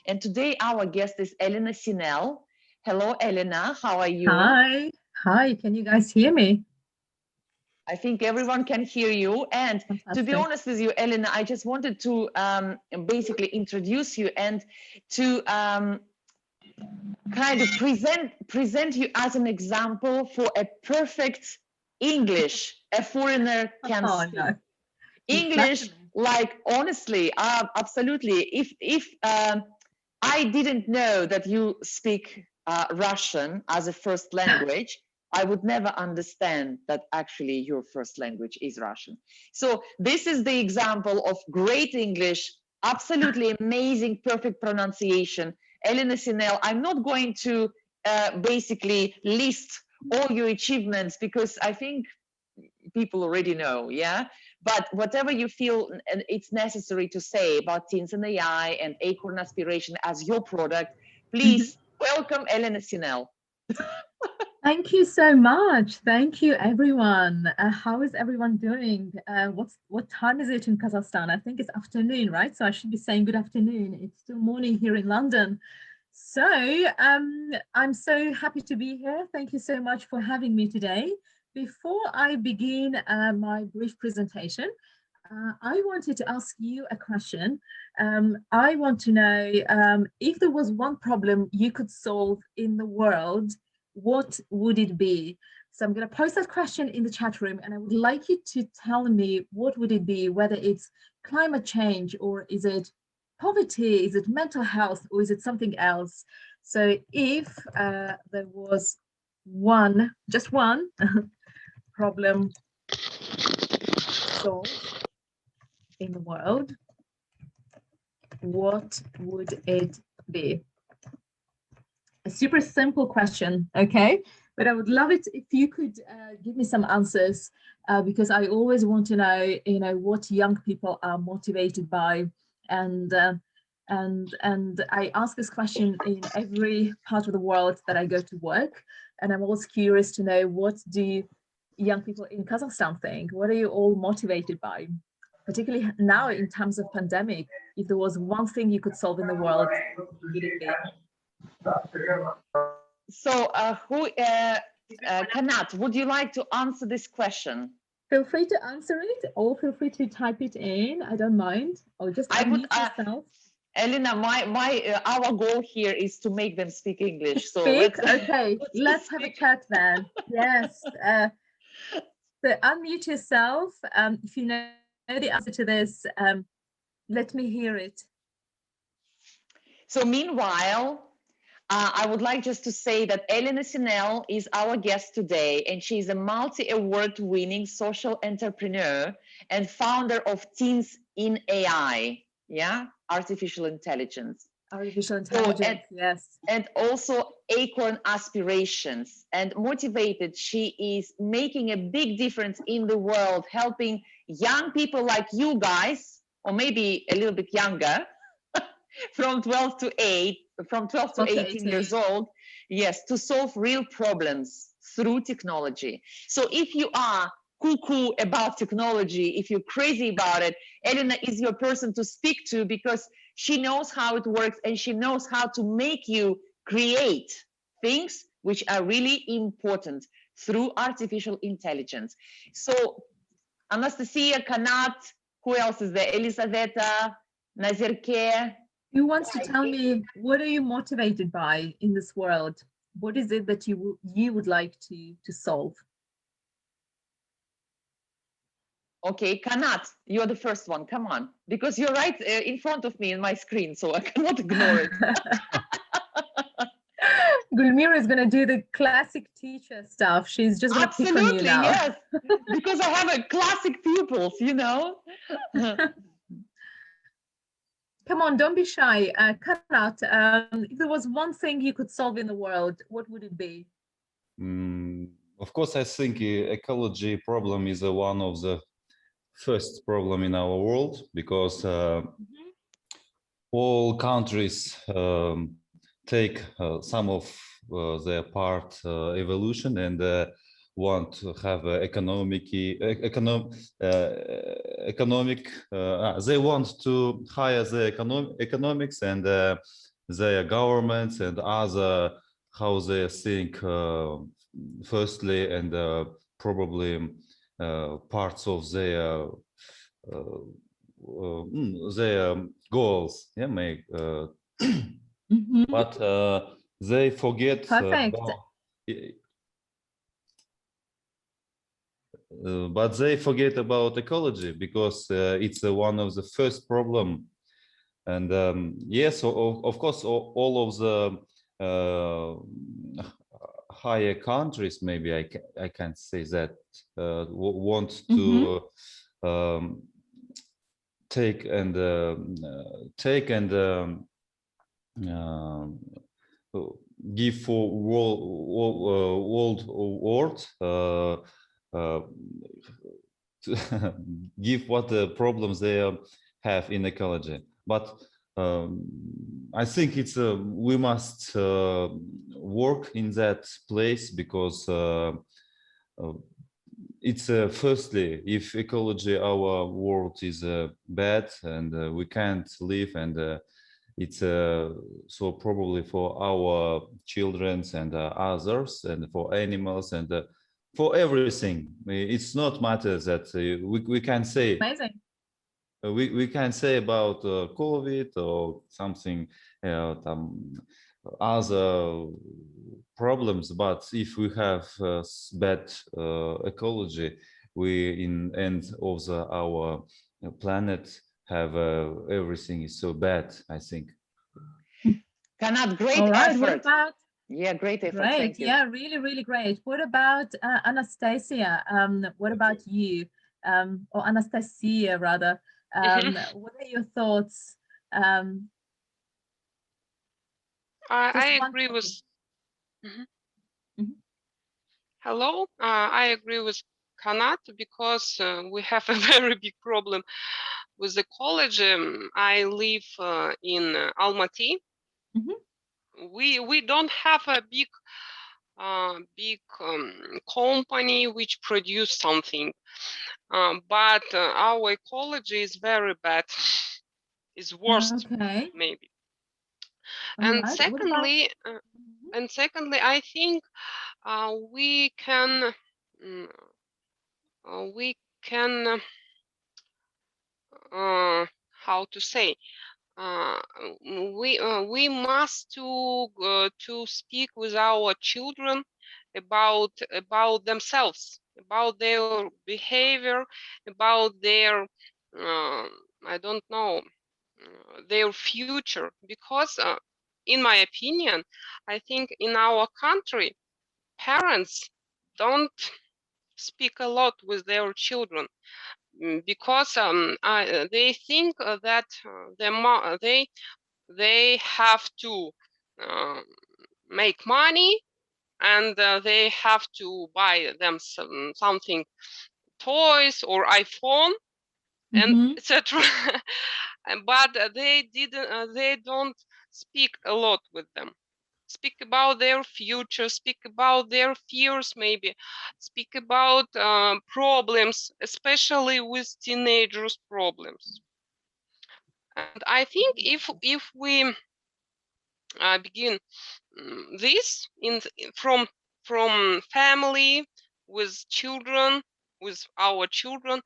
And today our guest is Елена Синель. Hello, Elena. How are you? Hi. Hi. Can you guys hear me? I think everyone can hear you. And Fantastic. to be honest with you, Elena, I just wanted to basically introduce you and to kind of present you as an example for a perfect English a foreigner can speak. No. English, like honestly, absolutely. If I didn't know that you speak Russian as a first language, I would never understand that actually your first language is Russian. So this is the example of great English, absolutely amazing, perfect pronunciation. Елена Синель, I'm not going to basically list all your achievements because I think people already know, yeah? But whatever you feel it's necessary to say about Teens and AI and Acorn Aspirations as your product, please welcome Елена Синель. Thank you so much. Thank you, everyone. How is everyone doing? What time is it in Kazakhstan? I think it's afternoon, right? So I should be saying good afternoon. It's still morning here in London. So I'm so happy to be here. Thank you so much for having me today. Before I begin my brief presentation, I wanted to ask you a question. I want to know if there was one problem you could solve in the world, what would it be? So I'm going to post that question in the chat room, and I would like you to tell me what would it be, whether it's climate change, or is it poverty, is it mental health, or is it something else? So if there was just one problem solved in the world, what would it be? A super simple question, okay? But I would love it if you could give me some answers because I always want to know, what young people are motivated by, and I ask this question in every part of the world that I go to work, and I'm always curious to know, what do young people in Kazakhstan think? What are you all motivated by? Particularly now in times of pandemic, if there was one thing you could solve in the world, what would it be? So Kanat, would you like to answer this question? Feel free to answer it, or feel free to type it in. I don't mind. Or just unmute yourself. Elena, our goal here is to make them speak English. So okay, let's have a chat then. Yes. So unmute yourself. If you know the answer to this, let me hear it. So meanwhile, I would like just to say that Елена Синель is our guest today, and she's a multi-award winning social entrepreneur and founder of Teens in AI, artificial intelligence. Artificial intelligence, yes. And also Acorn Aspirations. And motivated, she is making a big difference in the world, helping young people like you guys, or maybe a little bit younger, from 12 to 18 years old, yes, to solve real problems through technology. So if you are cuckoo about technology, if you're crazy about it, Elena is your person to speak to, because she knows how it works and she knows how to make you create things which are really important through artificial intelligence. So Anastasia, Kanat, who else is there? Elisaveta, Nazirke. Who wants to tell me, what are you motivated by in this world? What is it that you would like to solve? Okay, Kanat, you're the first one. Come on, because you're right in front of me in my screen, so I cannot ignore it. Gulmira is going to do the classic teacher stuff. She's just going to pick on you now. Yes, because I have a classic pupils, Come on, don't be shy. Kanat, if there was one thing you could solve in the world, what would it be? Of course, I think ecology problem is one of the first problem in our world, because all countries take some of their part evolution and want to have economic they want to hire the economics and their governments and other how they think firstly, and probably parts of their goals, yeah, but they forget but they forget about ecology, because it's one of the first problem. And yes, of course, all of the higher countries, maybe I can't say that, want to take and give for world give what the problems they have in ecology. But I think it's we must work in that place, because it's firstly, if ecology, our world is bad and we can't live, and it's so probably for our children and others, and for animals, and for everything. It's not matter that we can say. Amazing. We can say about COVID or something, other problems, but if we have bad ecology, we in end of our planet have everything is so bad, I think. Kanat, great right, effort. Yeah, great effort. Great. Thank you. Yeah, really, really great. What about Anastasia? What about you? Or Anastasia, rather. What are your thoughts? I agree with. Hello, I agree with Kanat, because we have a very big problem with ecology. I live in Almaty. We don't have a big company which produce something, but our ecology is very bad. Is worst, maybe. And secondly, I think we can how to say, we must to speak with our children about themselves, about their behavior, about their I don't know, their future, because in my opinion, I think in our country, parents don't speak a lot with their children, because they think that they have to make money, and they have to buy them something, toys or iPhone, and etc. But they don't speak a lot with them. Speak about their future, speak about their fears, maybe speak about problems, especially with teenagers' problems. And I think if we begin this from family, with children, with our children,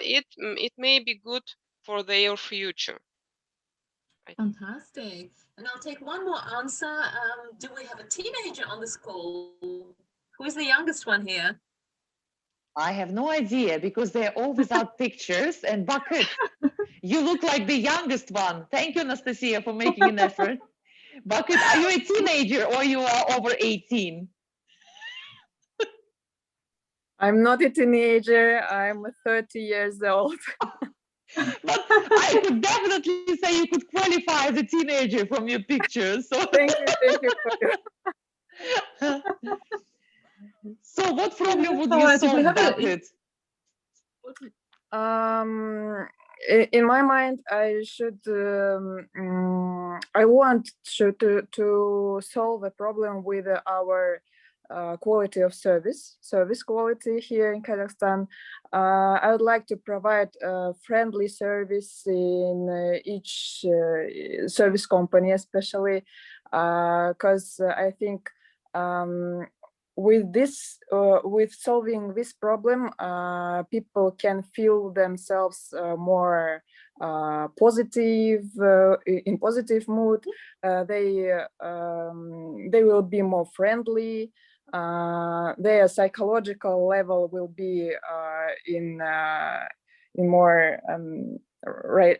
it may be good for their future. Fantastic. And I'll take one more answer. Do we have a teenager on this call? Who is the youngest one here? I have no idea, because they're all without pictures. And Bucket, you look like the youngest one. Thank you, Anastasia, for making an effort. Bucket, are you a teenager or you are over 18? I'm not a teenager. I'm 30 years old. But I could definitely say you could qualify as a teenager from your pictures. So thank you for So what problem would you solve, Bucket? In my mind, I want to solve a problem with our quality of service quality here in Kazakhstan. I would like to provide friendly service in each service company, especially because I think with solving this problem, people can feel themselves more positive, in positive mood. They will be more friendly. Their psychological level will be in more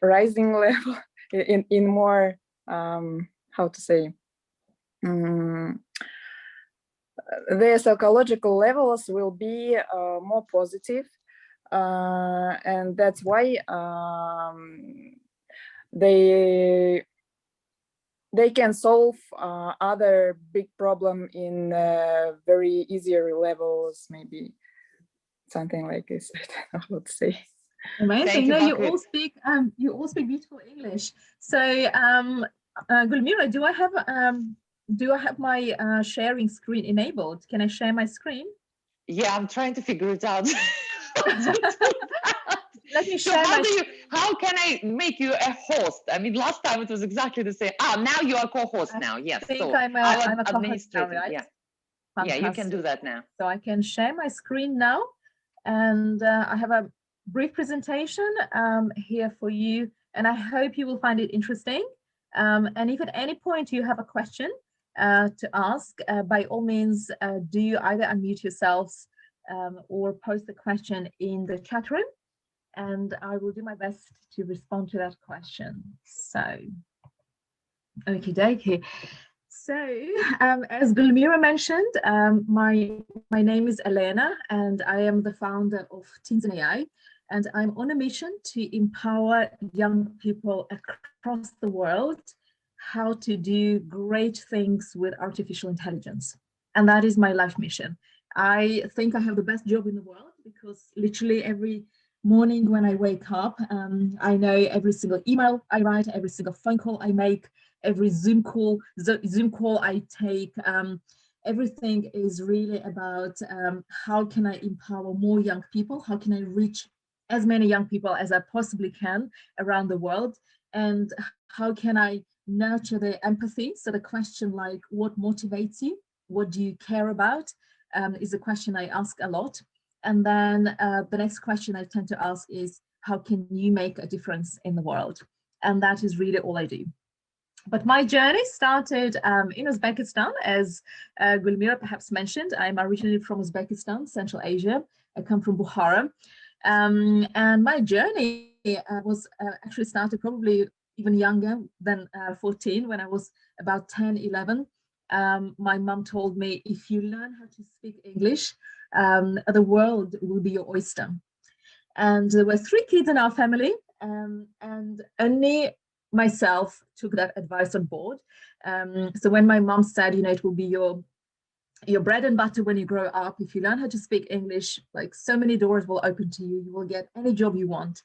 rising level, in more how to say. Their psychological levels will be more positive, and that's why they can solve other big problem in very easier levels, maybe something like this. I don't know what to say. Amazing. No, you all speak beautiful English. So Gulmira, do I have my sharing screen enabled? Can I share my screen? Yeah, I'm trying to figure it out. Let me so share how can I make you a host? I mean, last time it was exactly the same. Now you are co-host now. Yes. I think so I'm a co-host now, right? Yeah. Fantastic. Yeah, you can do that now. So I can share my screen now, and I have a brief presentation here for you, and I hope you will find it interesting. And if at any point you have a question to ask, by all means, do either unmute yourselves or post the question in the chat room, and I will do my best to respond to that question. So, okie dokie. So, as Gulmira mentioned, my name is Elena, and I am the founder of Teens and AI, and I'm on a mission to empower young people across the world how to do great things with artificial intelligence. And that is my life mission. I think I have the best job in the world because literally every morning when I wake up, I know every single email I write, every single phone call I make, every Zoom call I take. Everything is really about how can I empower more young people? How can I reach as many young people as I possibly can around the world? And how can I nurture their empathy? So the question like, what motivates you? What do you care about? Is a question I ask a lot. And then the next question I tend to ask is, how can you make a difference in the world? And that is really all I do. But my journey started in Uzbekistan, as Gulmira perhaps mentioned. I'm originally from Uzbekistan, Central Asia. I come from Bukhara. And my journey was actually started probably even younger than 14, when I was about 10, 11. My mom told me, if you learn how to speak English, the world will be your oyster. And there were 3 kids in our family, and only myself took that advice on board. So when my mom said, you know, it will be your bread and butter when you grow up, if you learn how to speak English, like so many doors will open to you, you will get any job you want.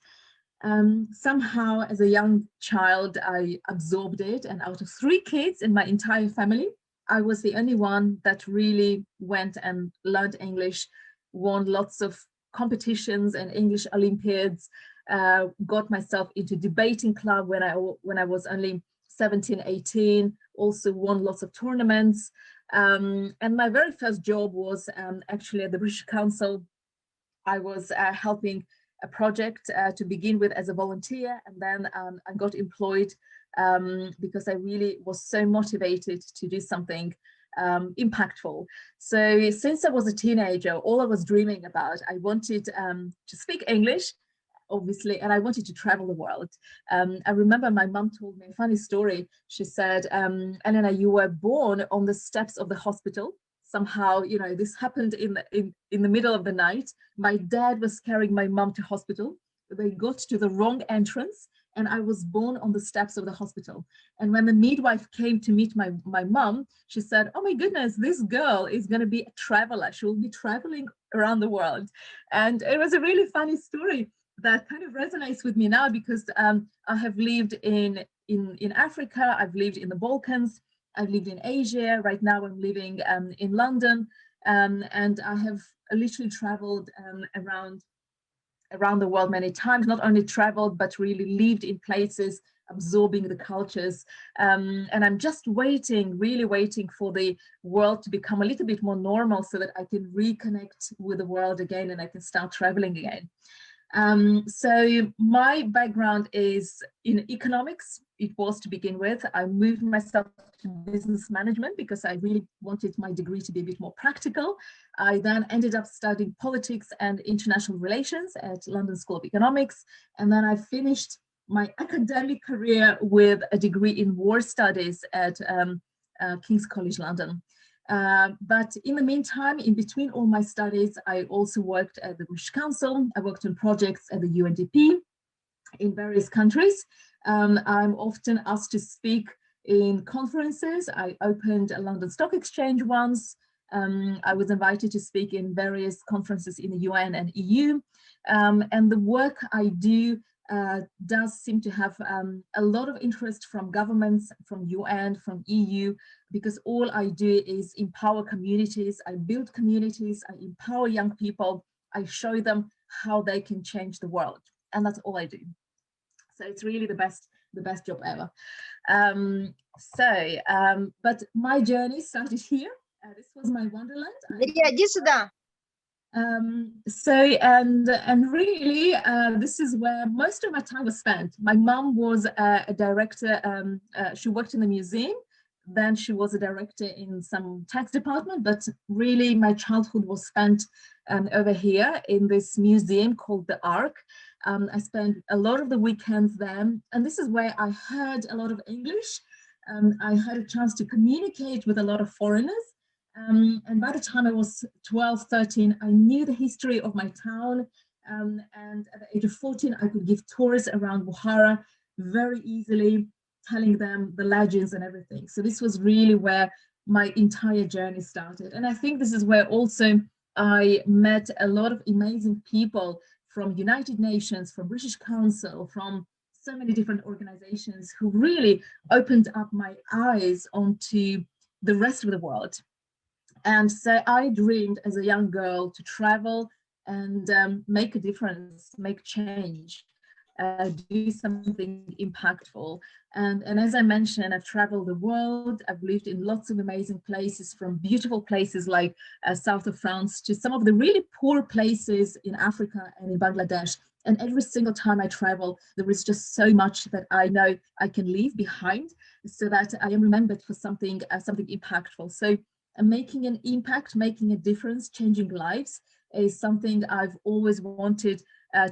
Somehow as a young child, I absorbed it, and out of 3 kids in my entire family, I was the only one that really went and learned English, won lots of competitions and English Olympiads, got myself into debating club when I was only 17, 18, also won lots of tournaments. And my very first job was actually at the British Council. I was helping a project to begin with as a volunteer, and then I got employed because I really was so motivated to do something impactful. So since I was a teenager, all I was dreaming about, I wanted to speak English, obviously, and I wanted to travel the world. I remember my mom told me a funny story. She said, Elena, you were born on the steps of the hospital. Somehow, you know, this happened in the middle of the night. My dad was carrying my mom to hospital. They got to the wrong entrance, and I was born on the steps of the hospital. And when the midwife came to meet my mom, she said, oh my goodness, this girl is going to be a traveler. She will be traveling around the world. And it was a really funny story that kind of resonates with me now, because I have lived in Africa, I've lived in the Balkans, I've lived in Asia. Right now I'm living in London, and I have literally traveled around the world many times, not only traveled, but really lived in places, absorbing the cultures. And I'm just really waiting for the world to become a little bit more normal so that I can reconnect with the world again and I can start traveling again. So my background is in economics. It was to begin with. I moved myself to business management because I really wanted my degree to be a bit more practical. I then ended up studying politics and international relations at London School of Economics. And then I finished my academic career with a degree in war studies at King's College London. But in the meantime, in between all my studies, I also worked at the British Council. I worked on projects at the UNDP in various countries. I'm often asked to speak in conferences. I opened a London Stock Exchange once. I was invited to speak in various conferences in the UN and EU. And the work I do does seem to have a lot of interest from governments, from UN, from EU, because all I do is empower communities. I build communities, I empower young people, I show them how they can change the world, and that's all I do. So it's really the best job ever. But my journey started here. This was my wonderland. And really, this is where most of my time was spent. My mom was a director. She worked in the museum. Then she was a director in some tax department. But really, my childhood was spent over here in this museum called the Ark. I spent a lot of the weekends there. And this is where I heard a lot of English. I had a chance to communicate with a lot of foreigners. And by the time I was 12, 13, I knew the history of my town. And at the age of 14, I could give tours around Bukhara very easily, telling them the legends and everything. So this was really where my entire journey started. And I think this is where also I met a lot of amazing people from United Nations, from British Council, from so many different organizations who really opened up my eyes onto the rest of the world. And so I dreamed as a young girl to travel and make a difference, make change, do something impactful. And as I mentioned, I've traveled the world. I've lived in lots of amazing places, from beautiful places like south of France to some of the really poor places in Africa and in Bangladesh. And every single time I travel, there is just so much that I know I can leave behind so that I am remembered for something impactful. So making an impact, making a difference, changing lives is something I've always wanted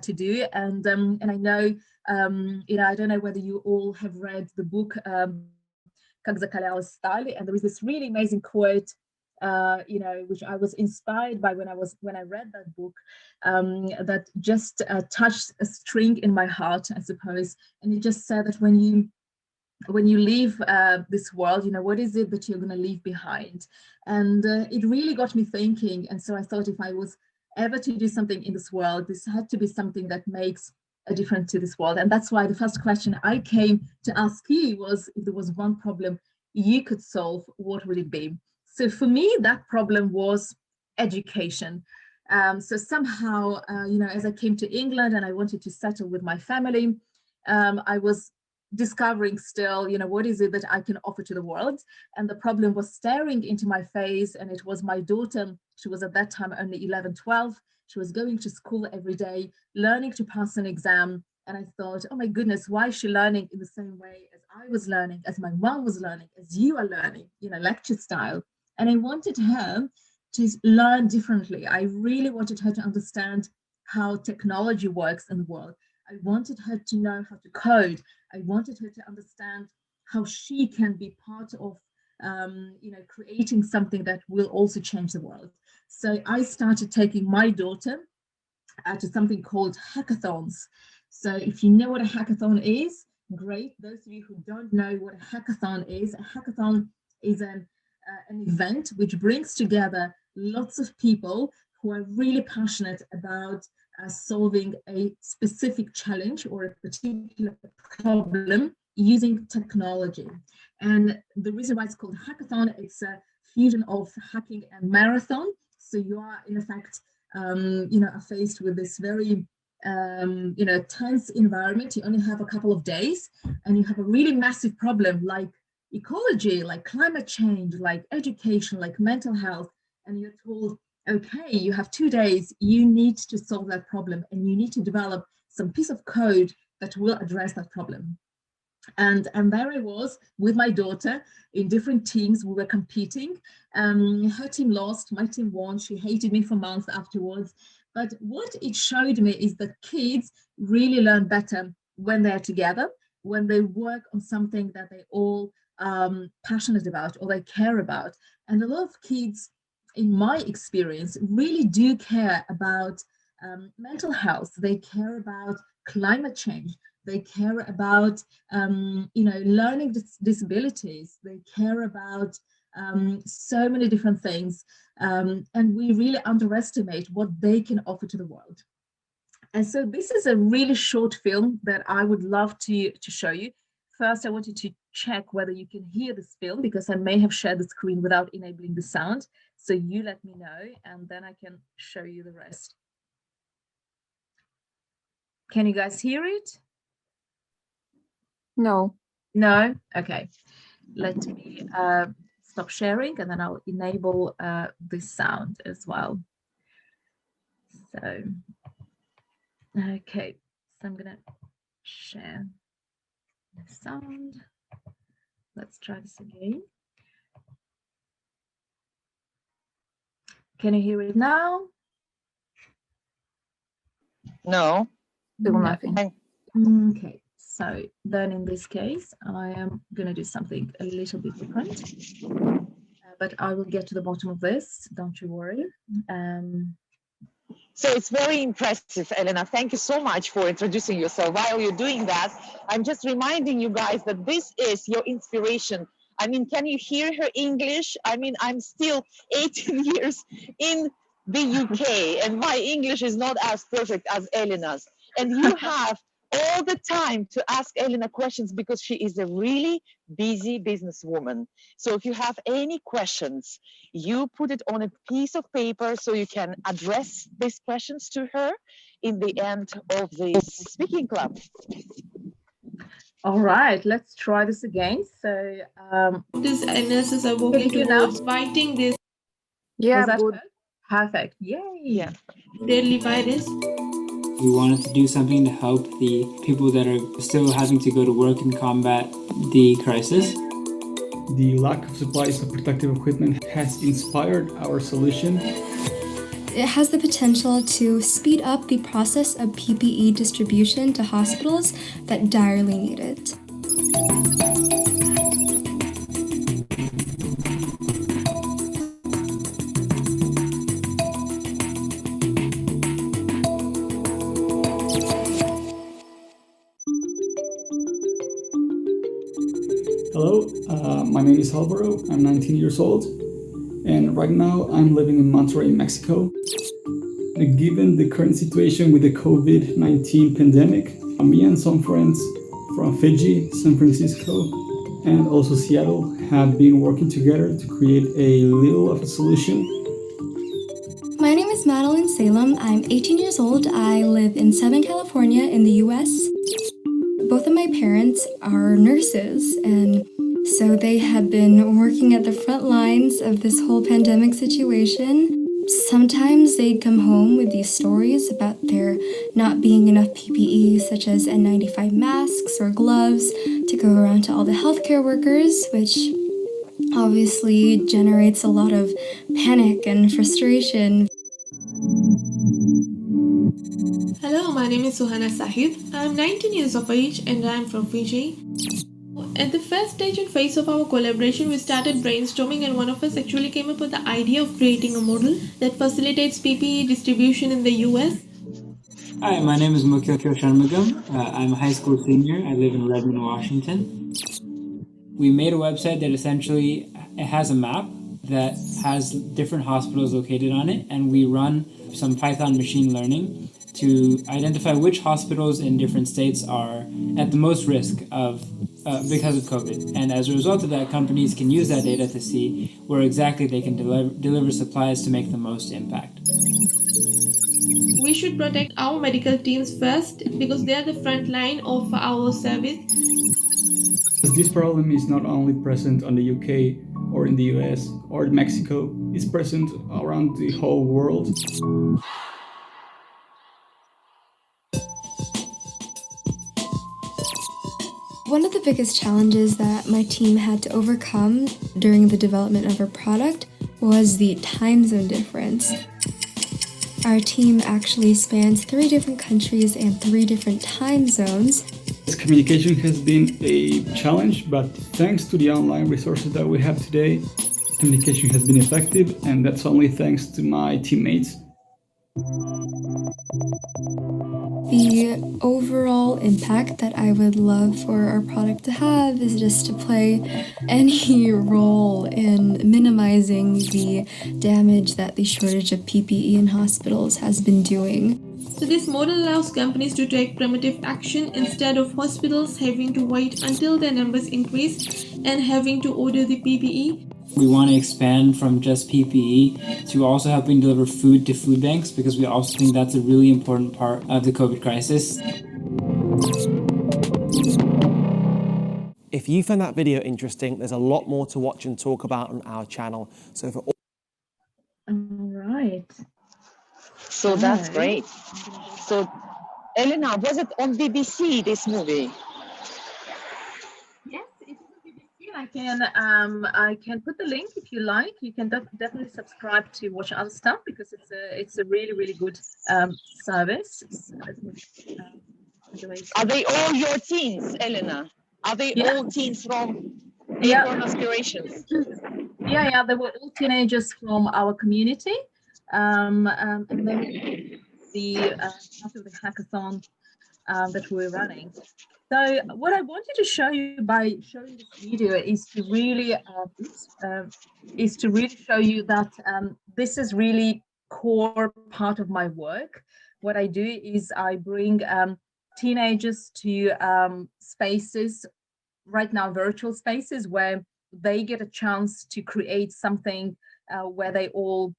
to do. And I know, I don't know whether you all have read the book Как закалялась сталь, and there is this really amazing quote, which I was inspired by when I read that book, that just touched a string in my heart, I suppose. And it just said that when you leave this world, what is it that you're going to leave behind? And it really got me thinking. And so I thought, if I was ever to do something in this world, this had to be something that makes a difference to this world. And that's why the first question I came to ask you was, if there was one problem you could solve, what would it be? So for me, that problem was education. So somehow, as I came to England and I wanted to settle with my family, I was discovering still, what is it that I can offer to the world? And the problem was staring into my face. And it was my daughter. She was at that time only 11, 12. She was going to school every day, learning to pass an exam. And I thought, oh my goodness, why is she learning in the same way as I was learning, as my mom was learning, as you are learning, lecture style. And I wanted her to learn differently. I really wanted her to understand how technology works in the world. I wanted her to know how to code. I wanted her to understand how she can be part of, creating something that will also change the world. So I started taking my daughter to something called hackathons. So if you know what a hackathon is, great. Those of you who don't know what a hackathon is an event which brings together lots of people who are really passionate about solving a specific challenge or a particular problem using technology. And the reason why it's called hackathon, it's a fusion of hacking and marathon. So you are in effect, are faced with this very, tense environment. You only have a couple of days and you have a really massive problem like ecology, like climate change, like education, like mental health. And you're told, okay, you have 2 days, you need to solve that problem and you need to develop some piece of code that will address that problem. And there I was with my daughter in different teams. We were competing. Her team lost, my team won. She hated me for months afterwards. But what it showed me is that kids really learn better when they're together, when they work on something that they all passionate about or they care about. And a lot of kids, in my experience, really do care about mental health. They care about climate change. They care about, learning disabilities. They care about so many different things. And we really underestimate what they can offer to the world. And so this is a really short film that I would love to show you. First, I want you to check whether you can hear this film, because I may have shared the screen without enabling the sound. So you let me know, and then I can show you the rest. Can you guys hear it? No. No? Okay. Let me stop sharing, and then I'll enable this sound as well. So, okay. So I'm going to share the sound. Let's try this again. Can you hear it now? No. Still nothing. Okay, so then in this case, I am going to do something a little bit different, but I will get to the bottom of this. Don't you worry. So it's very impressive, Elena. Thank you so much for introducing yourself. While you're doing that, I'm just reminding you guys that this is your inspiration. I mean, can you hear her English? I mean, I'm still 18 years in the UK and my English is not as perfect as Elena's. And you have all the time to ask Elena questions because she is a really busy businesswoman. So if you have any questions, you put it on a piece of paper so you can address these questions to her in the end of this speaking club. All right, let's try this again. So this analysis are working towards fighting this Good. Perfect. Yay. Yeah. deadly virus. We wanted to do something to help the people that are still having to go to work and combat the crisis. The lack of supplies of protective equipment has inspired our solution. It has the potential to speed up the process of PPE distribution to hospitals that direly need it. Hello, my name is Alvaro. I'm 19 years old, and right now I'm living in Monterrey, Mexico. Given the current situation with the COVID-19 pandemic, me and some friends from Fiji, San Francisco, and also Seattle have been working together to create a little of a solution. My name is Madeline Salem. I'm 18 years old. I live in Southern California in the US. Both of my parents are nurses, and so they have been working at the front lines of this whole pandemic situation. Sometimes they'd come home with these stories about there not being enough PPE, such as N95 masks or gloves, to go around to all the healthcare workers, which obviously generates a lot of panic and frustration. Hello, my name is Suhana Sahid. I'm 19 years of age and I'm from Fiji. At the first stage and phase of our collaboration, we started brainstorming, and one of us actually came up with the idea of creating a model that facilitates PPE distribution in the US. Hi, my name is Mukil Sharmagam. I'm a high school senior. I live in Redmond, Washington. We made a website that essentially it has a map that has different hospitals located on it, and we run some Python machine learning to identify which hospitals in different states are at the most risk of because of COVID. And as a result of that, companies can use that data to see where exactly they can deliver supplies to make the most impact. We should protect our medical teams first because they are the front line of our service. This problem is not only present on the UK or in the US or Mexico, it's present around the whole world. One of the biggest challenges that my team had to overcome during the development of our product was the time zone difference. Our team actually spans 3 different countries and 3 different time zones. This communication has been a challenge, but thanks to the online resources that we have today, communication has been effective, and that's only thanks to my teammates. The overall impact that I would love for our product to have is just to play any role in minimizing the damage that the shortage of PPE in hospitals has been doing. So this model allows companies to take primitive action instead of hospitals having to wait until their numbers increase and having to order the PPE. We want to expand from just PPE to also helping deliver food to food banks because we also think that's a really important part of the COVID crisis. If you found that video interesting, there's a lot more to watch and talk about on our channel. So for all right. So that's great. So, Elena, was it on BBC, this movie? Yes, it is on BBC. I can put the link if you like. You can definitely subscribe to watch other stuff because it's a really, really good service. Are they all your teens, Elena? Are they all teens from Acorn Aspirations? Yeah, they were all teenagers from our community. And then the part of the hackathon that we're running. So what I wanted to show you by showing this video is to really show you that this is really core part of my work. What I do is I bring teenagers to spaces, right now virtual spaces, where they get a chance to create something where they all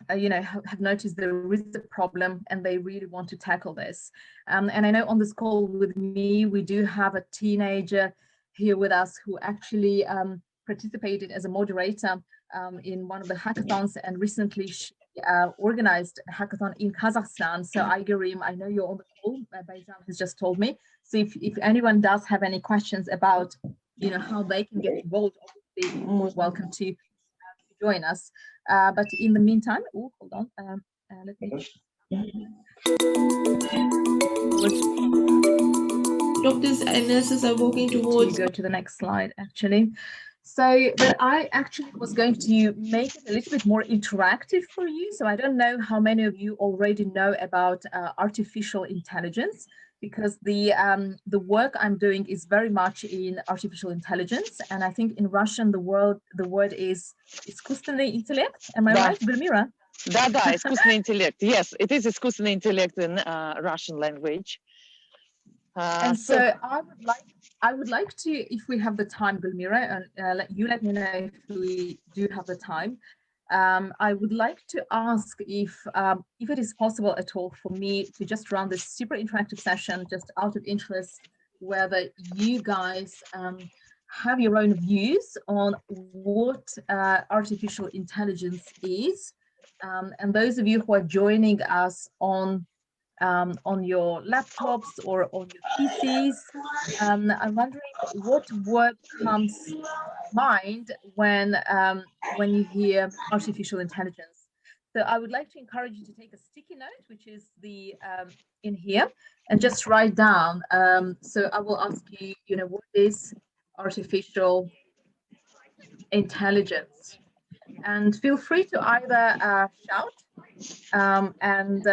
have noticed there is a problem and they really want to tackle this. And I know on this call with me, we do have a teenager here with us who actually participated as a moderator in one of the hackathons, and recently she organized a hackathon in Kazakhstan. So Aigerim, I know you're on the call, Bayzan has just told me. So if anyone does have any questions about how they can get involved, obviously you're more welcome to join us. But in the meantime, hold on, let me. Doctors and nurses are working towards. Go to the next slide, actually. So, but I actually was going to make it a little bit more interactive for you. So I don't know how many of you already know about artificial intelligence, because the work I'm doing is very much in artificial intelligence, and I think in Russian the word is искусственный интеллект. Am I right, Gulmira? Да, искусственный интеллект. Yes, it is искусственный интеллект in Russian language. And so I would like to, if we have the time, Gulmira, and let me know if we do have the time. I would like to ask if it is possible at all for me to just run this super interactive session, just out of interest, whether you guys have your own views on what artificial intelligence is, and those of you who are joining us on your laptops or on your PCs, I'm wondering what word comes to mind when you hear artificial intelligence. So I would like to encourage you to take a sticky note, which is the in here, and just write down. So I will ask you, what is artificial intelligence? And feel free to either shout and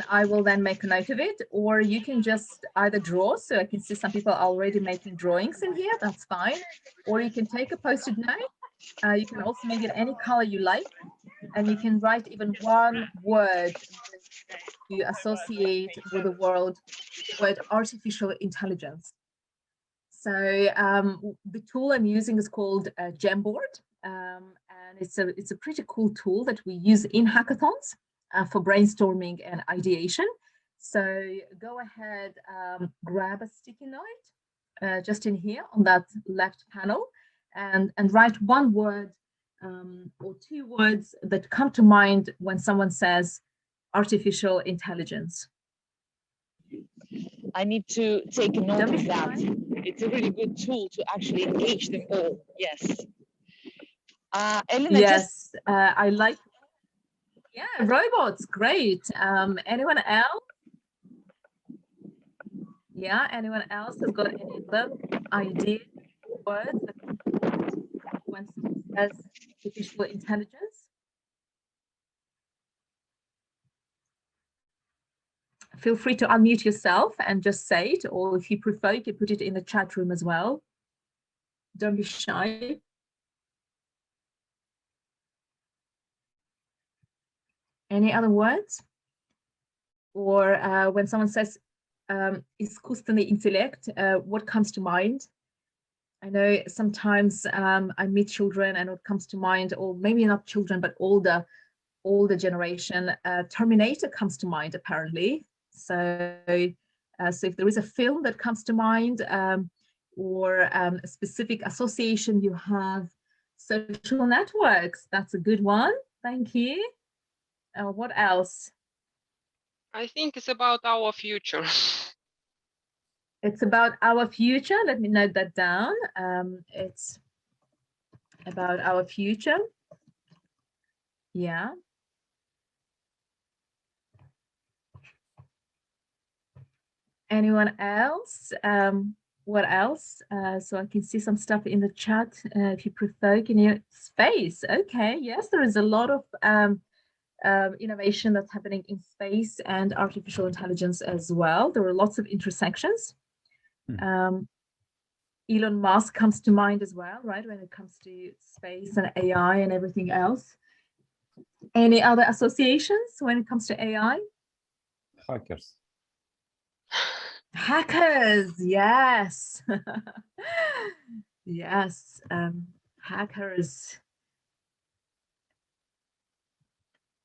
I will then make a note of it, or you can just either draw. So I can see some people are already making drawings in here, that's fine. Or you can take a Post-it note. You can also make it any color you like, and you can write even one word, to associate with the word artificial intelligence. So the tool I'm using is called Jamboard, and it's a pretty cool tool that we use in hackathons for brainstorming and ideation. So go ahead, grab a sticky note just in here on that left panel, and write one word or two words that come to mind when someone says artificial intelligence. I need to take a note of that. It's a really good tool to actually engage them all. Yes. Elena, yes, I like. Yeah, robots, great. Anyone else? Yeah, anyone else has got any other ideas, words when someone says artificial intelligence? Feel free to unmute yourself and just say it, or if you prefer, you can put it in the chat room as well. Don't be shy. Any other words? Or when someone says искусственный интеллект, what comes to mind? I know sometimes I meet children and what comes to mind, or maybe not children, but older generation, Terminator comes to mind apparently. So, so if there is a film that comes to mind, or a specific association you have, social networks, that's a good one. Thank you. What else? I think it's about our future. It's about our future. Let me note that down. It's about our future. Yeah. Anyone else? What else? So I can see some stuff in the chat. If you prefer, can you space? Okay. Yes, there is a lot of innovation that's happening in space and artificial intelligence as well. There are lots of intersections. Elon Musk comes to mind as well, right? When it comes to space and AI and everything else. Any other associations when it comes to AI? Hackers. Hackers, yes. Yes, hackers.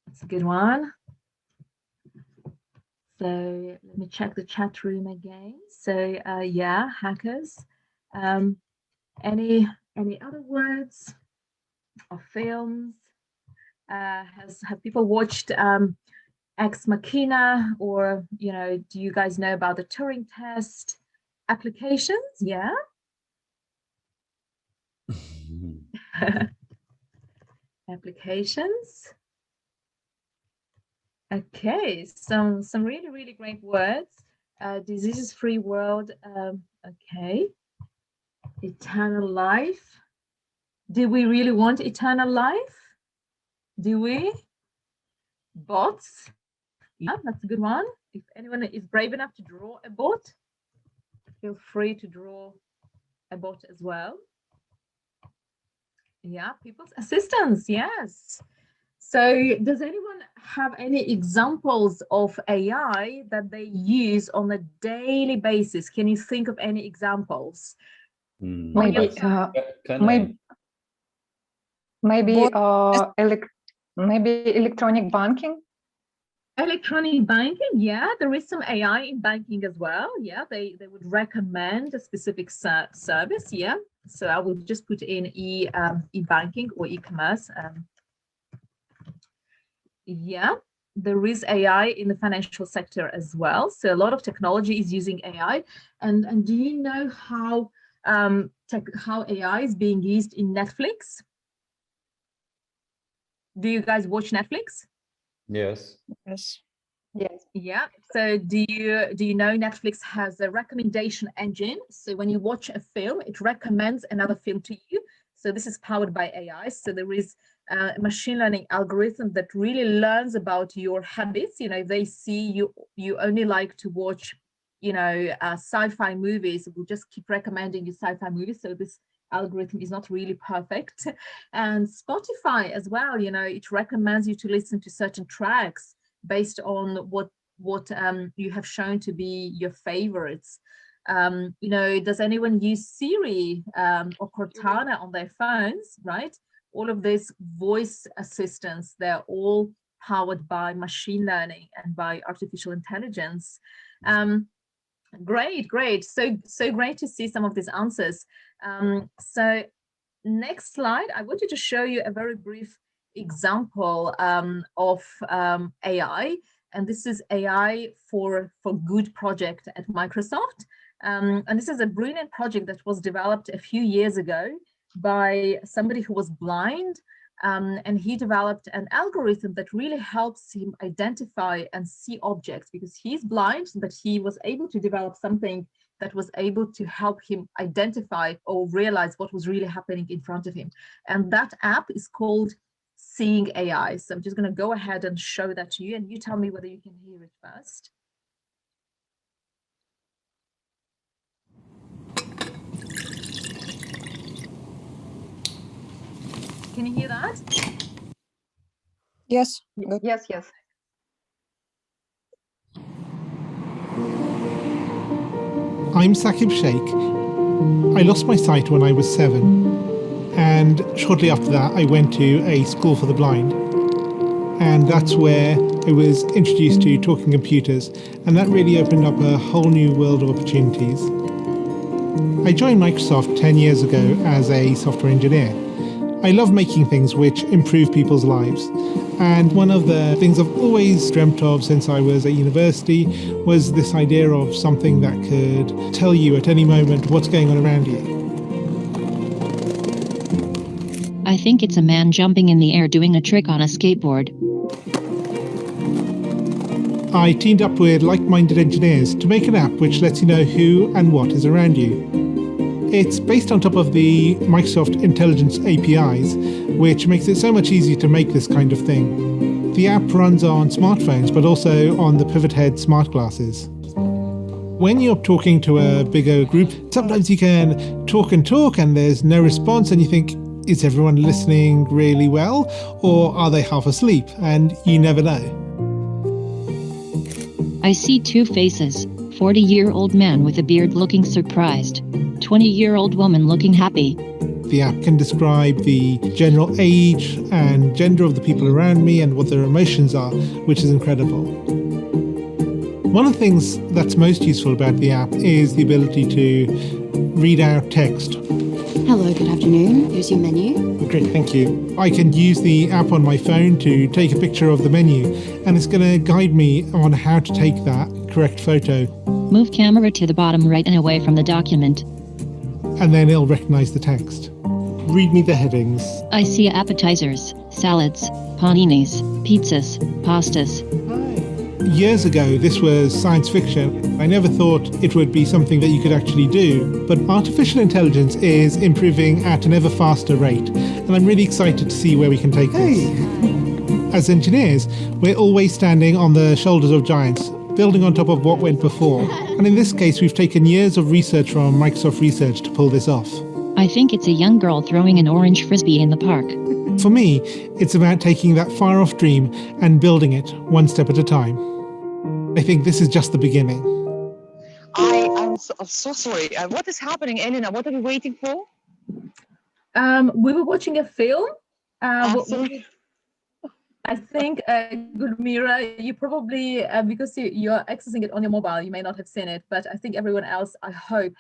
That's a good one. So let me check the chat room again. So yeah, hackers. Any other words or films? Have people watched Ex Machina, or do you guys know about the Turing test applications? Yeah. Applications. Okay, some really great words. Disease-free world. Okay. Eternal life. Do we really want eternal life? Do we? Bots. Yeah, that's a good one. If anyone is brave enough to draw a bot, feel free to draw a bot as well. Yeah, people's assistants, yes. So does anyone have any examples of AI that they use on a daily basis? Can you think of any examples? Maybe electronic banking. Electronic banking, yeah, there is some AI in banking as well. Yeah, they would recommend a specific service. Yeah, so I will just put in e-banking or e-commerce. Yeah, there is AI in the financial sector as well. So a lot of technology is using AI. And do you know how AI is being used in Netflix? Do you guys watch Netflix? Yes. Yes. Yes. Yeah. So do you know Netflix has a recommendation engine? So when you watch a film, it recommends another film to you. So this is powered by AI. So there is a machine learning algorithm that really learns about your habits. If they see you only like to watch, sci-fi movies, it will just keep recommending you sci-fi movies. So this algorithm is not really perfect. And Spotify as well, it recommends you to listen to certain tracks based on what what you have shown to be your favorites. You know, does anyone use Siri or Cortana on their phones, right? All of these voice assistants, they're all powered by machine learning and by artificial intelligence. Great. So great to see some of these answers. So next slide, I wanted to show you a very brief example of AI. And this is AI for Good project at Microsoft. And this is a brilliant project that was developed a few years ago by somebody who was blind. And he developed an algorithm that really helps him identify and see objects, because he's blind, but he was able to develop something that was able to help him identify or realize what was really happening in front of him. And that app is called Seeing AI. So I'm just going to go ahead and show that to you, and you tell me whether you can hear it first. Can you hear that? Yes. Yes. I'm Saqib Sheikh. I lost my sight when I was 7, and shortly after that I went to a school for the blind, and that's where I was introduced to talking computers, and that really opened up a whole new world of opportunities. I joined Microsoft 10 years ago as a software engineer. I love making things which improve people's lives. And one of the things I've always dreamt of since I was at university was this idea of something that could tell you at any moment what's going on around you. I think it's a man jumping in the air doing a trick on a skateboard. I teamed up with like-minded engineers to make an app which lets you know who and what is around you. It's based on top of the Microsoft Intelligence APIs, which makes it so much easier to make this kind of thing. The app runs on smartphones, but also on the Pivot Head smart glasses. When you're talking to a bigger group, sometimes you can talk and there's no response, and you think, is everyone listening really well, or are they half asleep? And you never know. I see two faces, 40-year-old man with a beard looking surprised, 20-year-old woman looking happy. The app can describe the general age and gender of the people around me and what their emotions are, which is incredible. One of the things that's most useful about the app is the ability to read out text. Hello, good afternoon. Here's your menu. Great, thank you. I can use the app on my phone to take a picture of the menu, and it's going to guide me on how to take that correct photo. Move camera to the bottom right and away from the document. And then it'll recognize the text. Read me the headings. I see appetizers, salads, paninis, pizzas, pastas. Years ago, this was science fiction. I never thought it would be something that you could actually do. But artificial intelligence is improving at an ever faster rate. And I'm really excited to see where we can take this. As engineers, we're always standing on the shoulders of giants, building on top of what went before. And in this case, we've taken years of research from Microsoft Research to pull this off. I think it's a young girl throwing an orange frisbee in the park. For me, it's about taking that far-off dream and building it one step at a time. I think this is just the beginning. I'm so sorry. What is happening, Elena? What are we waiting for? We were watching a film. Sorry. I think, Gulmira, you probably, because you're accessing it on your mobile, you may not have seen it, but I think everyone else, I hope,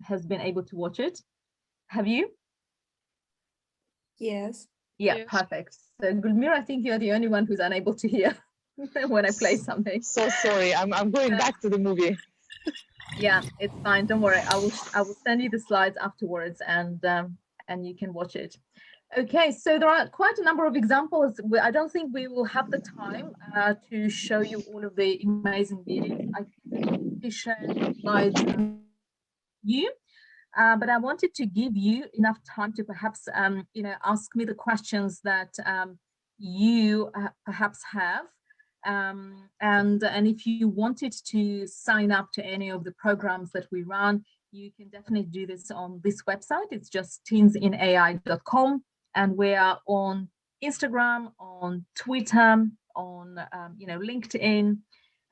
has been able to watch it. Have you? Yes. Yeah, Yes. perfect. So Gulmira, I think you're the only one who's unable to hear when I play something. So sorry. I'm going back to the movie. Yeah, it's fine. Don't worry. I will send you the slides afterwards, and you can watch it. Okay, so there are quite a number of examples. I don't think we will have the time to show you all of the amazing videos. I can share slides with you, but I wanted to give you enough time to perhaps ask me the questions that you perhaps have. And if you wanted to sign up to any of the programs that we run, you can definitely do this on this website. It's just teensinai.com, and we are on Instagram, on Twitter, on LinkedIn,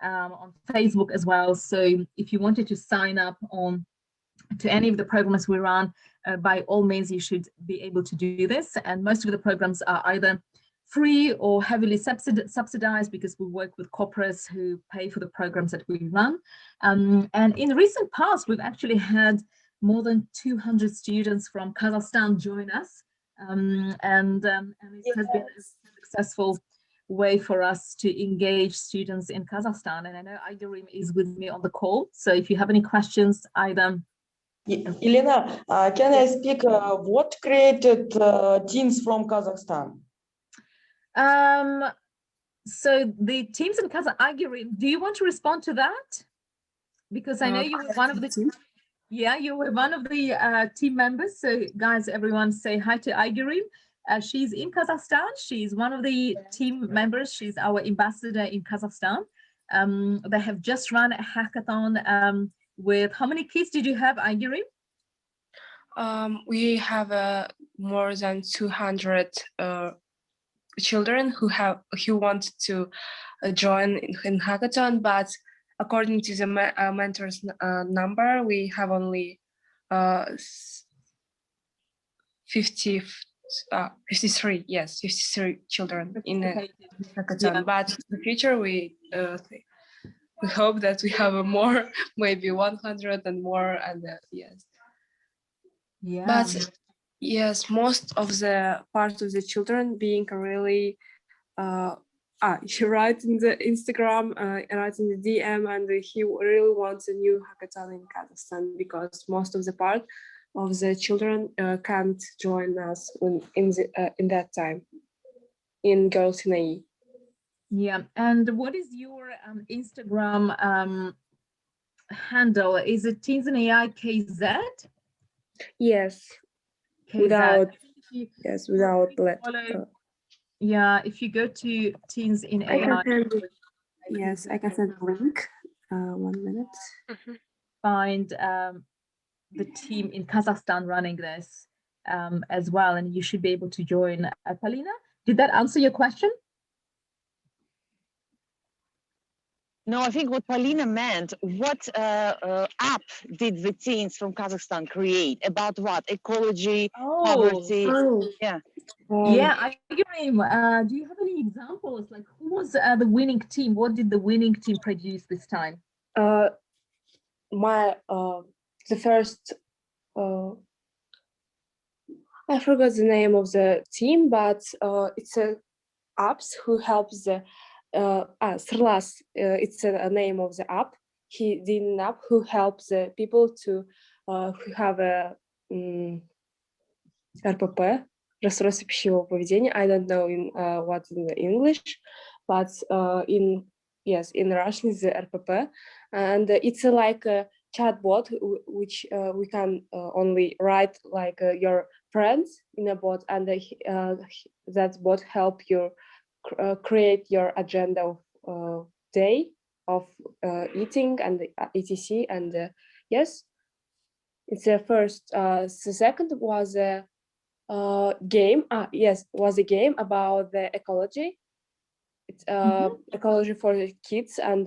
on Facebook as well. So if you wanted to sign up on to any of the programs we run, by all means, you should be able to do this. And most of the programs are either free or heavily subsidized because we work with corporates who pay for the programs that we run. And in the recent past, we've actually had more than 200 students from Kazakhstan join us. And it has been a successful way for us to engage students in Kazakhstan. And I know Aydarim is with me on the call. So if you have any questions, Aydan. Elena, can I speak? What created teams from Kazakhstan? So the teams in Kazakhstan, do you want to respond to that? Because I know you were one of the teams. Yeah, you were one of the team members. So guys, everyone say hi to Aydarim. She's in Kazakhstan. She's one of the team members. She's our ambassador in Kazakhstan. They have just run a hackathon with, how many kids did you have, Aydarim? We have more than 200 children who want to join in hackathon, but according to the mentors number, we have only 53 children in the hackathon. Yeah. But in the future, we hope that we have more, maybe 100 and more, and yes. Yeah. But yes, most of the part of the children being really he write in the Instagram, write in the DM, and he really wants a new hackathon in Kazakhstan because most of the part of the children can't join us in that time in Girls in AE. Yeah, and what is your Instagram handle? Is it Teens in AI KZ? Yes, KZ. without yeah, if you go to Teens in AI. Yes, I can send a link. 1 minute. Find the team in Kazakhstan running this as well, and you should be able to join. Polina, did that answer your question? No, I think what Polina meant, what app did the teens from Kazakhstan create? About what? Ecology, poverty? Yeah. Yeah, Aydarim, do you have any examples? Like, who was the winning team? What did the winning team produce this time? The first, I forgot the name of the team, but it's a apps who helps the Srlas. It's a name of the app. He did an app who helps the people to who have a RPP, расстройство пищевого поведения. I don't know in what in the English, but in Russian is the RPP, and it's like a chatbot which we can only write like your friends in a bot, and that bot help you create your agenda of day of eating and etc. And yes, it's the first. The second was a game. Was a game about the ecology. It's ecology for the kids, and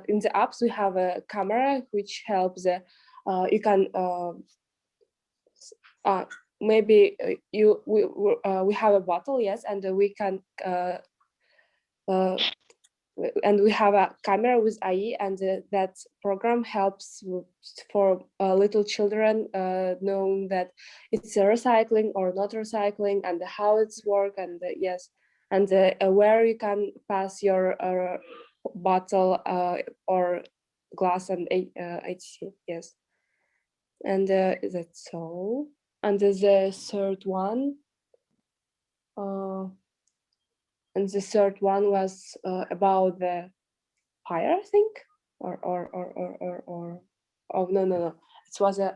in the apps we have a camera which helps. You can maybe we have a bottle, yes, and we can and we have a camera with AI, and that program helps for little children knowing that it's recycling or not recycling, and how it's work, and yes, and where you can pass your bottle or glass and etc. Yes, and that's all. And the third one, was about the fire, I think, or oh no, it was a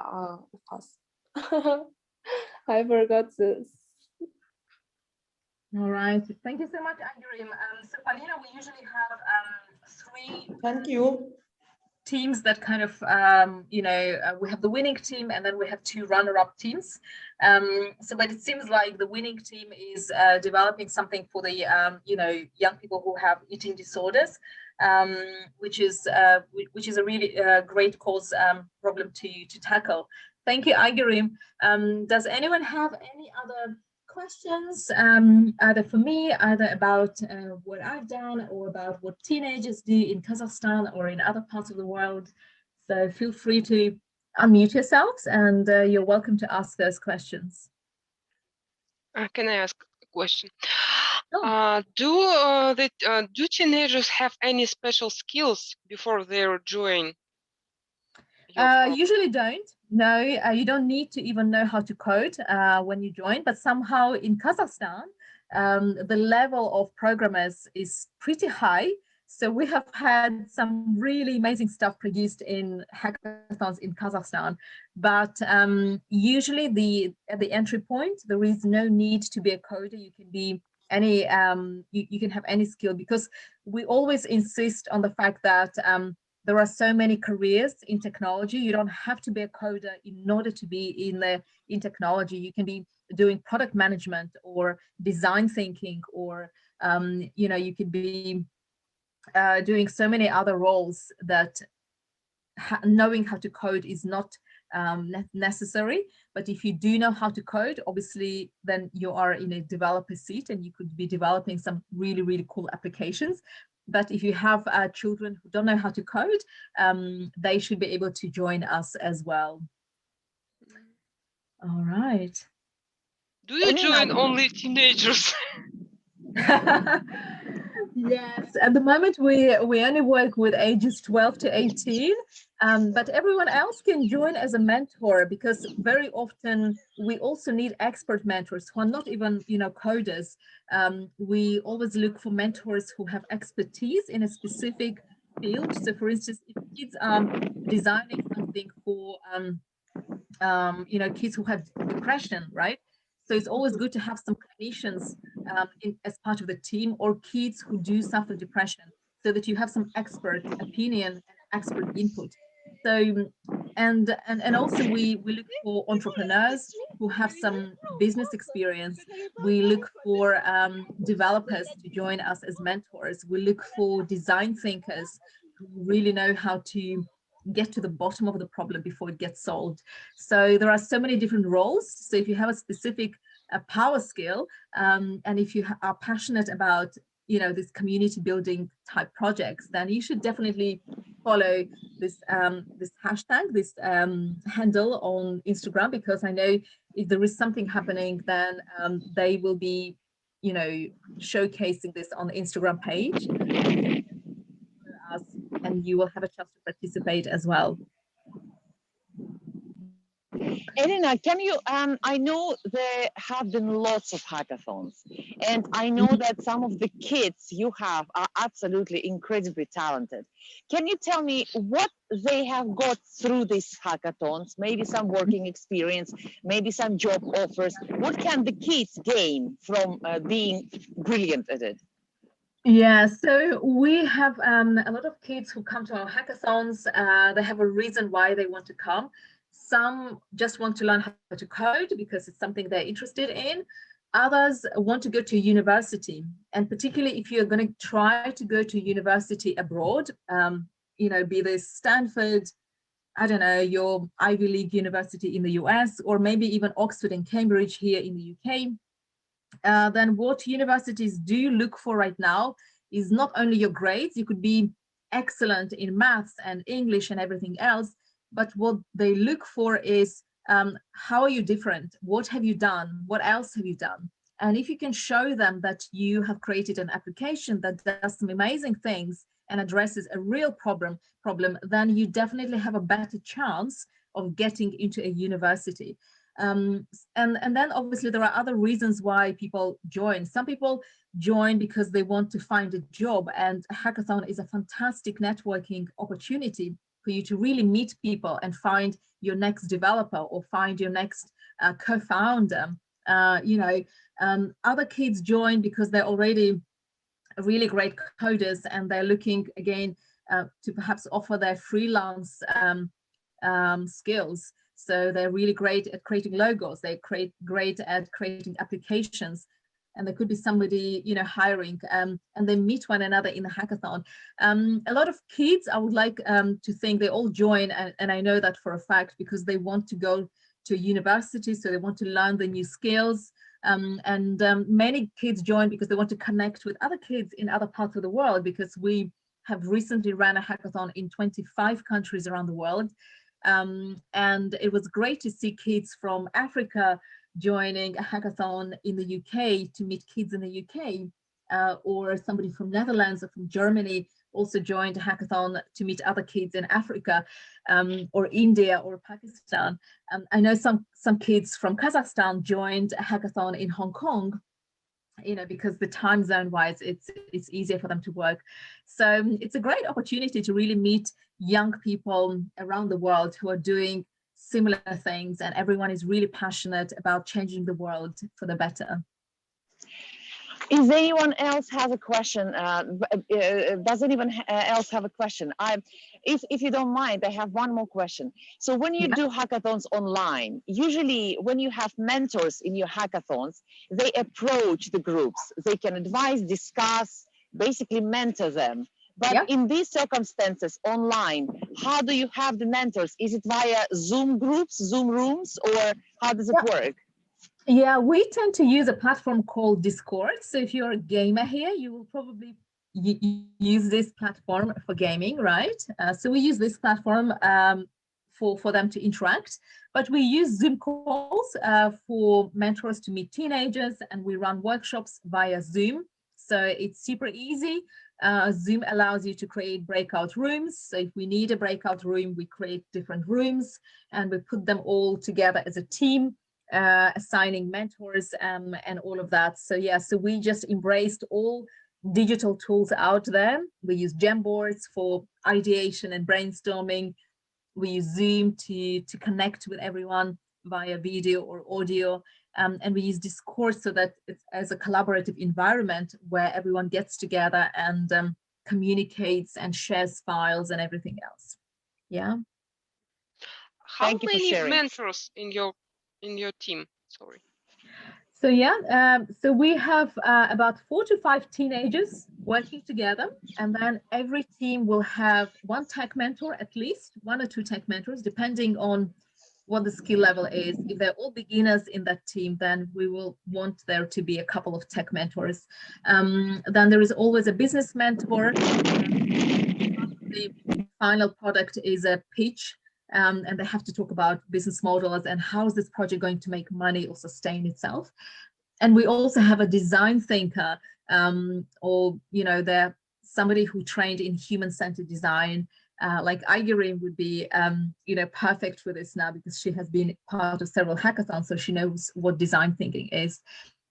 I forgot this. All right, thank you so much, Aydarim. So Polina, we usually have 3 thank you teams that kind of we have the winning team, and then we have 2 runner-up teams. But it seems like the winning team is developing something for the young people who have eating disorders. which is a really great cause problem to tackle. Thank you, Aigerim. Does anyone have any other questions, either for me, either about what I've done or about what teenagers do in Kazakhstan or in other parts of the world? So feel free to unmute yourselves, and you're welcome to ask those questions. Can I ask a question? Do teenagers have any special skills before they join? Usually don't. No, you don't need to even know how to code when you join, but somehow in Kazakhstan, the level of programmers is pretty high. So we have had some really amazing stuff produced in hackathons in Kazakhstan, but usually at the entry point, there is no need to be a coder. You can be any, you can have any skill, because we always insist on the fact that there are so many careers in technology. You don't have to be a coder in order to be in technology. You can be doing product management or design thinking, or you could be doing so many other roles that knowing how to code is not necessary. But if you do know how to code, obviously, then you are in a developer seat and you could be developing some really, really cool applications. But if you have children who don't know how to code, they should be able to join us as well. All right. Do you join only teenagers? Yes, at the moment we only work with ages 12 to 18, but everyone else can join as a mentor, because very often we also need expert mentors who are not even coders. We always look for mentors who have expertise in a specific field. So for instance, if kids are designing something for kids who have depression, right? So it's always good to have some clinicians as part of the team, or kids who do suffer depression, so that you have some expert opinion and expert input. So, and also we look for entrepreneurs who have some business experience. We look for developers to join us as mentors. We look for design thinkers who really know how to get to the bottom of the problem before it gets solved. So there are so many different roles. So if you have a specific power skill, and if you are passionate about this community building type projects, then you should definitely follow this this hashtag, this handle on Instagram, because I know if there is something happening, then they will be showcasing this on the Instagram page, and you will have a chance to participate as well. Elena, can you, I know there have been lots of hackathons, and I know that some of the kids you have are absolutely incredibly talented. Can you tell me what they have got through these hackathons? Maybe some working experience, maybe some job offers. What can the kids gain from being brilliant at it? Yeah, so we have a lot of kids who come to our hackathons. They have a reason why they want to come. Some just want to learn how to code because it's something they're interested in. Others want to go to university, and particularly if you're going to try to go to university abroad, be this Stanford, I don't know, your Ivy League university in the US, or maybe even Oxford and Cambridge here in the UK. Then what universities do look for right now is not only your grades. You could be excellent in maths and English and everything else, but what they look for is how are you different? What have you done? What else have you done? And if you can show them that you have created an application that does some amazing things and addresses a real problem, then you definitely have a better chance of getting into a university. And then obviously there are other reasons why people join. Some people join because they want to find a job, and a hackathon is a fantastic networking opportunity for you to really meet people and find your next developer or find your next co-founder. Other kids join because they're already really great coders, and they're looking again to perhaps offer their freelance skills. So they're really great at creating logos. They're great at creating applications. and there could be somebody, you know, hiring, and they meet one another in the hackathon. A lot of kids, I would like to think they all join, and I know that for a fact, because they want to go to university, so they want to learn the new skills. Many kids join because they want to connect with other kids in other parts of the world, because we have recently ran a hackathon in 25 countries around the world. And it was great to see kids from Africa joining a hackathon in the UK to meet kids in the UK, or somebody from Netherlands or from Germany also joined a hackathon to meet other kids in Africa, or India or Pakistan. I know some kids from Kazakhstan joined a hackathon in Hong Kong, you know, because the time zone wise, it's easier for them to work. So it's a great opportunity to really meet young people around the world who are doing similar things, and everyone is really passionate about changing the world for the better. Is anyone else have a question? Does anyone else have a question? If you don't mind, I have one more question. So when you do hackathons online, usually when you have mentors in your hackathons, they approach the groups. They can advise, discuss, basically mentor them. But in these circumstances online, how do you have the mentors? Is it via Zoom groups, Zoom rooms, or how does it work? Yeah, we tend to use a platform called Discord. So if you're a gamer here, you will probably use this platform for gaming, right? So we use this platform for them to interact. But we use Zoom calls for mentors to meet teenagers, and we run workshops via Zoom. So it's super easy. Zoom allows you to create breakout rooms. So if we need a breakout room, we create different rooms and we put them all together as a team, assigning mentors and all of that. So yeah, so we just embraced all digital tools out there. We use Jamboards for ideation and brainstorming. We use Zoom to connect with everyone via video or audio. And we use Discord so that it's as a collaborative environment where everyone gets together and communicates and shares files and everything else. Yeah. How many mentors in your team? Sorry. So yeah, so we have about 4 to 5 teenagers working together, and then every team will have 1 tech mentor, at least 1 or 2 tech mentors, depending on what the skill level is. If they're all beginners in that team, then we will want there to be a couple of tech mentors. Then there is always a business mentor. The final product is a pitch, and they have to talk about business models and how is this project going to make money or sustain itself. And we also have a design thinker, or they're somebody who trained in human-centered design. Like Aigerim would be, perfect for this now because she has been part of several hackathons, so she knows what design thinking is.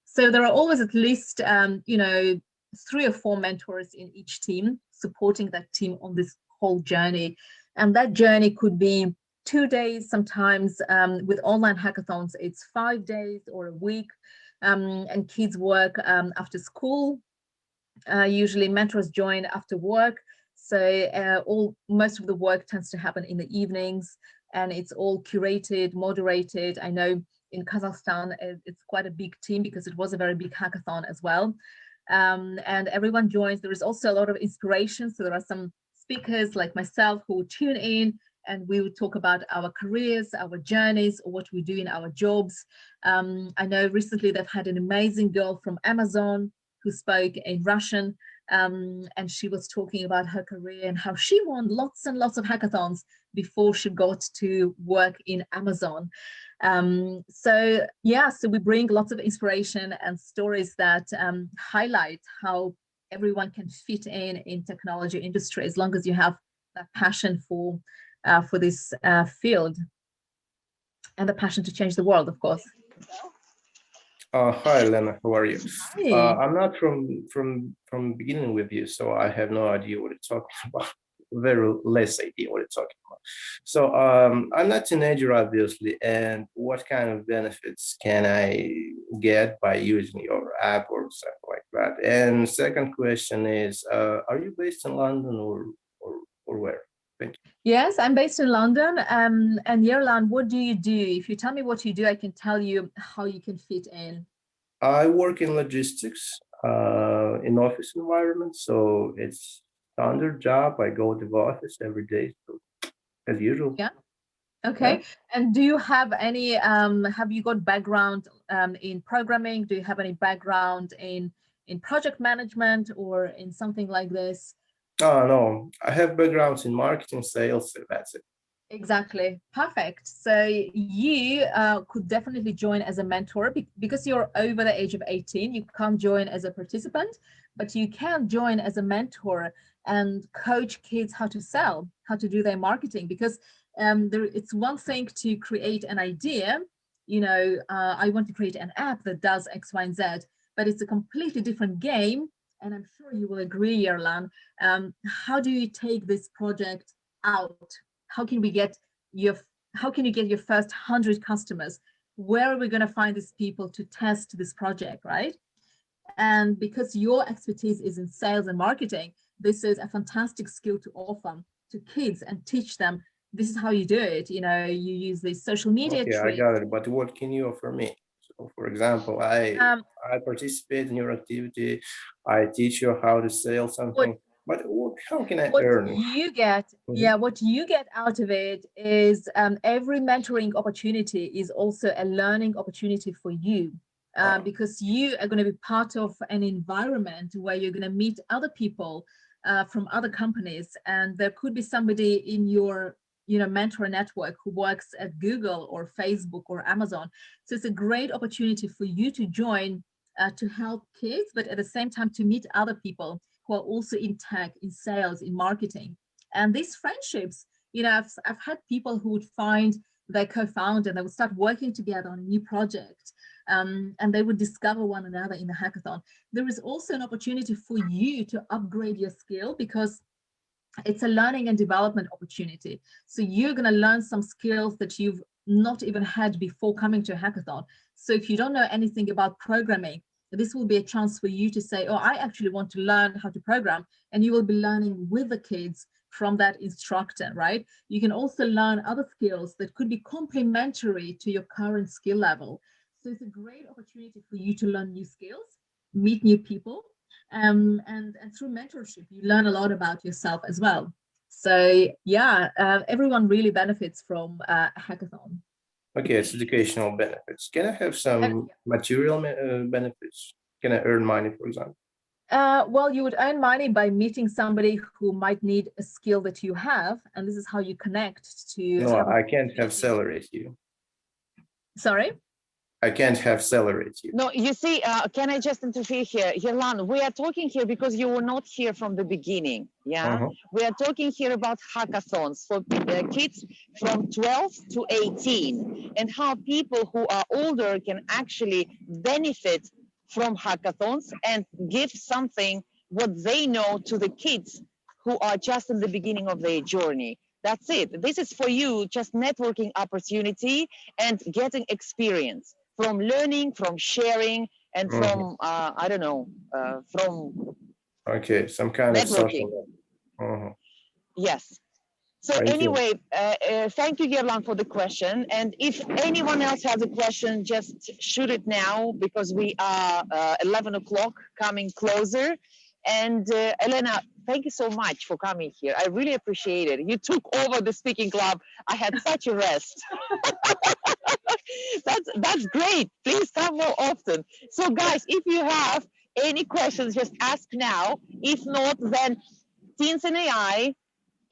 So there are always at least, 3 or 4 mentors in each team supporting that team on this whole journey. And that journey could be 2 days, sometimes with online hackathons, it's 5 days or a week, and kids work after school. Usually mentors join after work. So most of the work tends to happen in the evenings, and it's all curated, moderated. I know in Kazakhstan, it's quite a big team because it was a very big hackathon as well. And everyone joins. There is also a lot of inspiration. So there are some speakers like myself who will tune in, and we will talk about our careers, our journeys, or what we do in our jobs. I know recently they've had an amazing girl from Amazon who spoke in Russian. And she was talking about her career and how she won lots and lots of hackathons before she got to work in Amazon. So we bring lots of inspiration and stories that highlight how everyone can fit in technology industry, as long as you have that passion for this field and the passion to change the world, of course. Hi, Elena. How are you? Hi. I'm not from beginning with you, so I have no idea what you're talking about. Very less idea what you're talking about. So I'm not a teenager, obviously, and what kind of benefits can I get by using your app or something like that? And second question is, are you based in London or where? Thank you. Yes, I'm based in London. And Yerlan, what do you do? If you tell me what you do, I can tell you how you can fit in. I work in logistics in office environment, so it's standard job. I go to the office every day, so as usual. Yeah. Okay. Yeah. And do you have any, have you got background in programming? Do you have any background in project management or in something like this? Oh, no, I have backgrounds in marketing, sales, so that's it. Exactly. Perfect. So you could definitely join as a mentor because you're over the age of 18. You can't join as a participant, but you can join as a mentor and coach kids how to sell, how to do their marketing, because it's one thing to create an idea, you know, I want to create an app that does X, Y, and Z, but it's a completely different game. And I'm sure you will agree, Yerlan. How do you take this project out? How can you get your first 100 customers? Where are we going to find these people to test this project, right? And because your expertise is in sales and marketing, this is a fantastic skill to offer to kids and teach them this is how you do it. You know, you use these social media. Okay, I got it. But what can you offer me? So, for example, I participate in your activity. I teach you how to sell something. But how can I earn? What you get, what you get out of it is every mentoring opportunity is also a learning opportunity for you, because you are going to be part of an environment where you're going to meet other people from other companies, and there could be somebody in your mentor network who works at Google or Facebook or Amazon. So it's a great opportunity for you to join to help kids, but at the same time to meet other people who are also in tech, in sales, in marketing. And these friendships, I've had people who would find their co-founder and they would start working together on a new project, and they would discover one another in the hackathon. There is also an opportunity for you to upgrade your skill because it's a learning and development opportunity. So you're going to learn some skills that you've not even had before coming to a hackathon. So if you don't know anything about programming, this will be a chance for you to say, oh, I actually want to learn how to program. And you will be learning with the kids from that instructor, right? You can also learn other skills that could be complementary to your current skill level. So it's a great opportunity for you to learn new skills, meet new people, and through mentorship, you learn a lot about yourself as well. So yeah, everyone really benefits from a hackathon. Okay, it's educational benefits. Can I have some material benefits? Can I earn money, for example? Well, you would earn money by meeting somebody who might need a skill that you have, and this is how you connect to. No, I can't have salary to you. Sorry? I can't have salary to you. No, you see, can I just interfere here? Yerlan, we are talking here because you were not here from the beginning, yeah? We are talking here about hackathons for kids from 12 to 18 and how people who are older can actually benefit from hackathons and give something what they know to the kids who are just in the beginning of their journey. That's it. This is for you, just networking opportunity and getting experience from learning, from sharing, and from, I don't know, from okay, some kind networking. of social. Yes. So Thank anyway, thank you, Yerlan, for the question. And if anyone else has a question, just shoot it now because we are 11 o'clock coming closer. And Elena, thank you so much for coming here. I really appreciate it. You took over the speaking club. I had such a rest. That's great. Please come more often. So guys, if you have any questions, just ask now. If not, then Teens in AI,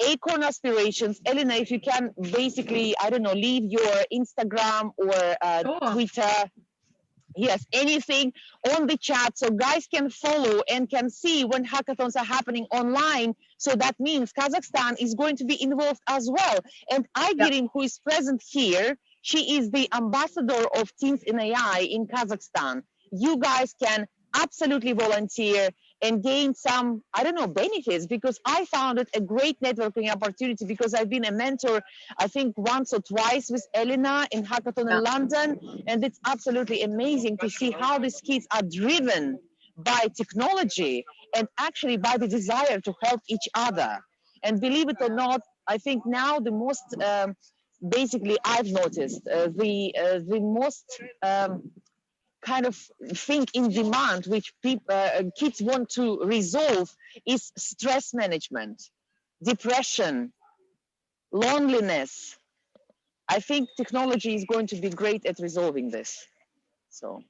Acorn Aspirations. Elena, if you can basically, I don't know, leave your Instagram or Twitter. Yes, anything on the chat so guys can follow and can see when hackathons are happening online. So that means Kazakhstan is going to be involved as well. And Aygerin, who is present here, she is the ambassador of Teens in AI in Kazakhstan. You guys can absolutely volunteer and gain some, I don't know, benefits, because I found it a great networking opportunity because I've been a mentor, I think once or twice with Elena in Hackathon in London. And it's absolutely amazing to see how these kids are driven by technology and actually by the desire to help each other. And believe it or not, I think now the most, basically I've noticed the most kind of thing in demand, which kids want to resolve, is stress management, depression, loneliness. I think technology is going to be great at resolving this. So.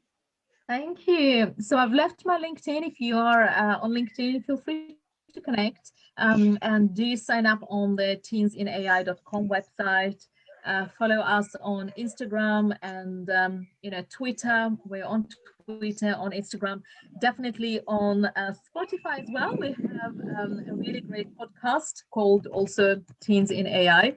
Thank you. So I've left my LinkedIn. If you are on LinkedIn, feel free to connect, and do sign up on the teensinai.com website. Follow us on Instagram and Twitter. We're on Twitter, on Instagram, definitely on Spotify as well. We have a really great podcast called also Teens in AI.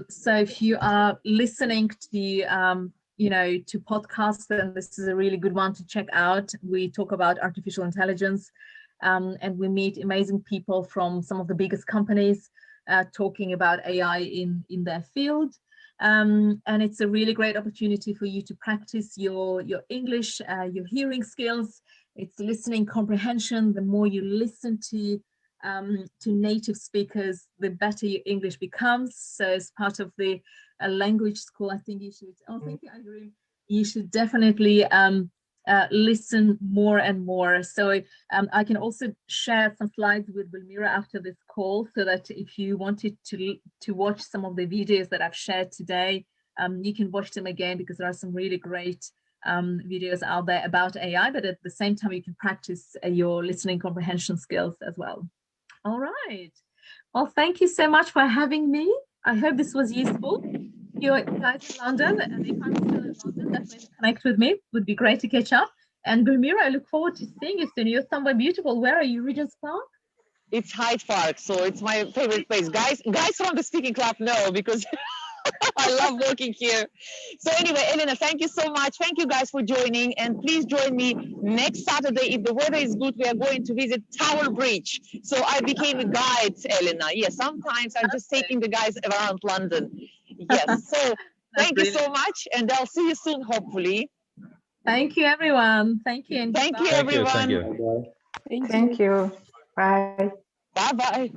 So if you are listening to to podcasts, then this is a really good one to check out. We talk about artificial intelligence, and we meet amazing people from some of the biggest companies talking about AI in their field. And it's a really great opportunity for you to practice your English, your hearing skills. It's listening comprehension. The more you listen to native speakers, the better your English becomes. So as part of the language school, I think you should, thank you, Andrew. You should definitely listen more and more. So I can also share some slides with Gulmira after this call, so that if you wanted to watch some of the videos that I've shared today, you can watch them again, because there are some really great videos out there about AI, but at the same time, you can practice your listening comprehension skills as well. All right. Well, thank you so much for having me. I hope this was useful. You guys in London, and if I'm still in London, definitely connect with me. Would be great to catch up. And Gulmira, I look forward to seeing you soon. You're somewhere beautiful. Where are you? Regent's Park? It's Hyde Park, so it's my favorite place. Guys from the speaking club know, because I love working here. So anyway, Elena, thank you so much. Thank you guys for joining, and please join me next Saturday. If the weather is good, we are going to visit Tower Bridge. So I became a guide, Elena. Yes, sometimes I'm just taking the guys around London. Yes, so thank you so much, and I'll see you soon, hopefully. Thank you, everyone. Thank you. And thank you, everyone. Thank you. Thank you. Bye. Bye-bye.